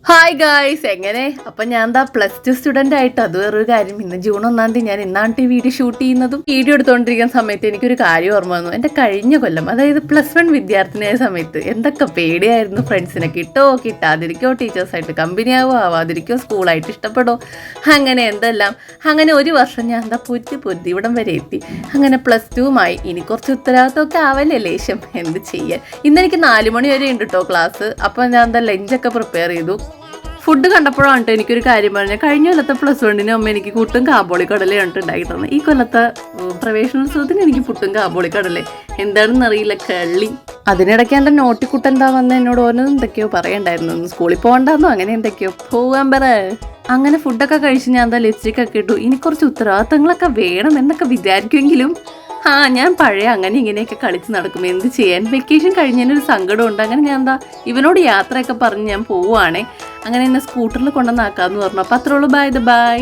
Hi guys, എങ്ങനെ അപ്പം ഞാൻ എന്താ +2 സ്റ്റുഡൻ്റ് ആയിട്ട് അത് വേറൊരു കാര്യം. ഇന്ന് ജൂൺ 1 ഞാൻ ഇന്നാണ് ഈ വീഡിയോ ഷൂട്ട് ചെയ്യുന്നതും. വീഡിയോ എടുത്തുകൊണ്ടിരിക്കുന്ന സമയത്ത് എനിക്കൊരു കാര്യം ഓർമ്മ വന്നു. എൻ്റെ കഴിഞ്ഞ കൊല്ലം, അതായത് +1 വിദ്യാർത്ഥിനിയായ സമയത്ത് എന്തൊക്കെ പേടിയായിരുന്നു. ഫ്രണ്ട്സിനെ കിട്ടോ കിട്ടാതിരിക്കോ, ടീച്ചേഴ്സായിട്ട് കമ്പനിയാവോ ആവാതിരിക്കോ, സ്കൂളായിട്ട് ഇഷ്ടപ്പെടോ, അങ്ങനെ എന്തെല്ലാം. അങ്ങനെ ഒരു വർഷം ഞാൻ എന്താ പൊരുത്തി ഇവിടം വരെ എത്തി. അങ്ങനെ +2മായി. ഇനി കുറച്ച് ഉത്തരവാദിത്തമൊക്കെ ആവല്ലേ ലേശം, എന്ത് ചെയ്യാൻ. ഇന്നെനിക്ക് 4 മണി വരെ ഉണ്ട് കേട്ടോ ക്ലാസ്. അപ്പം ഞാൻ എന്താ ലഞ്ചൊക്കെ പ്രിപ്പയർ ചെയ്തു. ഫുഡ് കണ്ടപ്പോഴാണ് കേട്ടോ എനിക്കൊരു കാര്യം പറഞ്ഞത്. കഴിഞ്ഞ കൊല്ലത്തെ +1 അമ്മ എനിക്ക് പുട്ടും കാബോളിക്കടലയാണ് ഉണ്ടാക്കി തന്നത്. ഈ കൊല്ലത്തെ പ്രവേശനോത്സവത്തിന് എനിക്ക് പുട്ടും കാബോളിക്കടലേ എന്താണെന്ന് അറിയില്ല, കള്ളി. അതിനിടയ്ക്ക് എൻ്റെ നോട്ടിക്കുട്ടൻ എന്താ വന്ന് എന്നോട് ഓരോന്നും എന്തൊക്കെയോ പറയണ്ടായിരുന്നു. സ്കൂളിൽ പോകണ്ടെന്നോ അങ്ങനെ എന്തൊക്കെയോ. പോകാൻ പറ. അങ്ങനെ ഫുഡൊക്കെ കഴിച്ച് ഞാൻ എന്താ ലിപ്സ്റ്റിക് ഒക്കെ ഇട്ടു. ഇനി കുറച്ച് ഉത്തരവാദിത്തങ്ങളൊക്കെ വേണം എന്നൊക്കെ വിചാരിക്കുമെങ്കിലും ഞാൻ പഴയ അങ്ങനെ ഇങ്ങനെയൊക്കെ കളിച്ച് നടക്കും. എന്ത് ചെയ്യാൻ, വെക്കേഷൻ കഴിഞ്ഞതിനൊരു സങ്കടമുണ്ട്. അങ്ങനെ ഞാൻ എന്താ ഇവനോട് യാത്രയൊക്കെ പറഞ്ഞ് ഞാൻ പോവുകയാണേ. അങ്ങനെ എന്നെ സ്കൂട്ടറിൽ കൊണ്ടുവന്നാക്കാമെന്ന് പറഞ്ഞു. അപ്പോൾ അത്രേ ഉള്ളൂ. ബൈ.